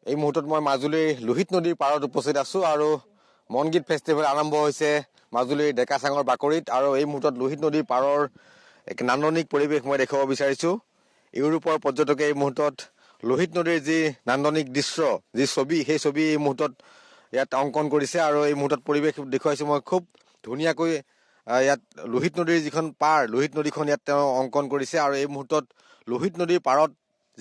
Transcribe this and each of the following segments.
এই মুহূৰ্তত মই মাজুলীৰ লোহিত নদীৰ পাৰত উপস্থিত আছো আৰু মনগীত ফেষ্টিভেল আৰম্ভ হৈছে মাজুলীৰ ডেকাচাঙৰ বাকৰিত আৰু এই মুহূৰ্তত লোহিত নদীৰ পাৰৰ এক নান্দনিক পৰিৱেশ মই দেখাব বিচাৰিছো। ইউৰোপৰ পৰ্যটকে এই মুহূৰ্তত লোহিত নদীৰ যি নান্দনিক দৃশ্য যি ছবি সেই ছবি এই মুহূৰ্তত ইয়াত অংকন কৰিছে আৰু এই মুহূৰ্তত পৰিৱেশ দেখুৱাইছো মই খুব ধুনীয়াকৈ ইয়াত লোহিত নদীৰ যিখন পাৰ লোহিত নদীখন ইয়াত তেওঁ অংকন কৰিছে আৰু এই মুহূৰ্তত লোহিত নদীৰ পাৰত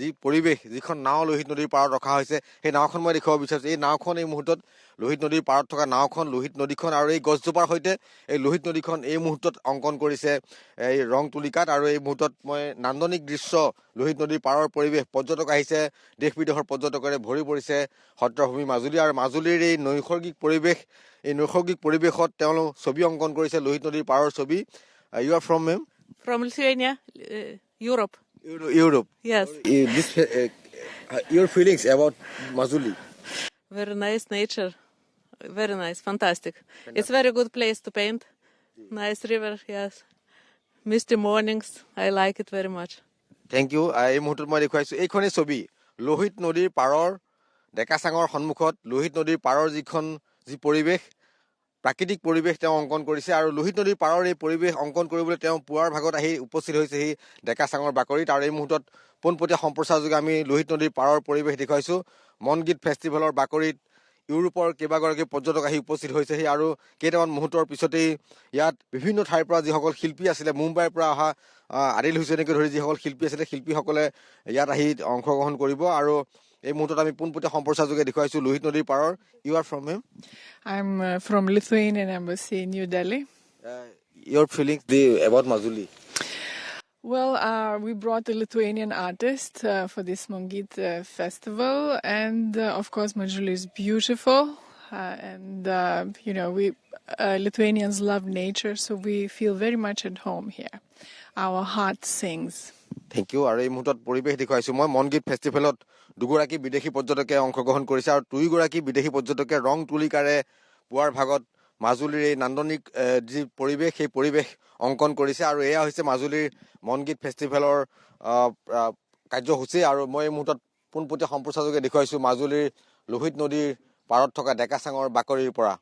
যি পৰিৱেশ যিখন নাও লোহিত নদীৰ পাৰত ৰখা হৈছে সেই নাওখন মই দেখুৱাব বিচাৰিছো। এই নাওখন এই মুহূৰ্তত লোহিত নদীৰ পাৰত থকা নাওখন লোহিত নদীখন আৰু এই গছজোপাৰ সৈতে এই লোহিত নদীখন এই মুহূৰ্তত অংকন কৰিছে এই ৰং তুলিকাত আৰু এই মুহূৰ্তত মই নান্দনিক দৃশ্য লোহিত নদীৰ পাৰৰ পৰিৱেশ পৰ্যটক আহিছে, দেশ বিদেশৰ পৰ্যটকেৰে ভৰি পৰিছে সত্ৰভূমি মাজুলী আৰু মাজুলীৰ এই নৈসৰ্গিক পৰিৱেশত তেওঁলোক ছবি অংকন কৰিছে লোহিত নদীৰ পাৰৰ ছবি। You are from ma'am? From Lithuania, Europe. Europe. Yes. Your feelings about Majuli? Very nice nature. Very nice. Fantastic. It's very good place to paint. Nice river, yes. Misty mornings. I like it very much. Thank you. এই মুহূৰ্তত মই দেখুৱাইছো এইখনেই ছবি লোহিত নদীৰ পাৰৰ ডেকাচাঙৰ সন্মুখত লোহিত নদীৰ পাৰৰ যি পৰিৱেশ প্ৰাকৃতিক পৰিৱেশ তেওঁ অংকন কৰিছে আৰু লোহিত নদীৰ পাৰৰ এই পৰিৱেশ অংকন কৰিবলৈ তেওঁ পুৱাৰ ভাগত আহি উপস্থিত হৈছে সেই ডেকাচাঙৰ বাকৰিত আৰু এই মুহূৰ্তত পোনপটীয়া সম্প্ৰচাৰযোগে আমি লোহিত নদীৰ পাৰৰ পৰিৱেশ দেখুৱাইছো। মনগীত ফেষ্টিভেলৰ বাকৰিত ইউৰোপৰ কেইবাগৰাকী পৰ্যটক আহি উপস্থিত হৈছেহি আৰু কেইটামান মুহূৰ্তৰ পিছতেই ইয়াত বিভিন্ন ঠাইৰ পৰা যিসকল শিল্পী আছিলে, মুম্বাইৰ পৰা অহা আদিল হুছেইনকে ধৰি যিসকল শিল্পী আছিলে শিল্পীসকলে ইয়াত আহি অংশগ্ৰহণ কৰিব আৰু এই মুহূৰ্তত আমি পোনপটীয়া সম্প্ৰচাৰযোগে দেখুৱাইছো লোহিত নদীৰ পাৰৰ। You are from him? I'm from Lithuanian Embassy in New Delhi. Your feelings about Majuli? Well, we brought a Lithuanian artist for this Mongit festival, and of course, Majuli is beautiful, and we Lithuanians love nature, so we feel very much at home here. Our heart sings. Thank you. আৰু এই মুহূৰ্তত পৰিৱেশ দেখুৱাইছো মই মনগীত ফেষ্টিভেলত দুগৰাকী বিদেশী পৰ্যটকে অংশগ্ৰহণ কৰিছে আৰু দুইগৰাকী বিদেশী পৰ্যটকে ৰং তুলিকাৰে পুৱাৰ ভাগত মাজুলীৰ এই নান্দনিক যি পৰিৱেশ সেই পৰিৱেশ অংকন কৰিছে আৰু এয়া হৈছে মাজুলীৰ মনগীত ফেষ্টিভেলৰ কাৰ্যসূচী আৰু মই এই মুহূৰ্তত পোনপটীয়া সম্প্ৰচাৰযোগে দেখুৱাইছো মাজুলীৰ লোহিত নদীৰ পাৰত থকা ডেকাচাঙৰ বাকৰিৰ পৰা।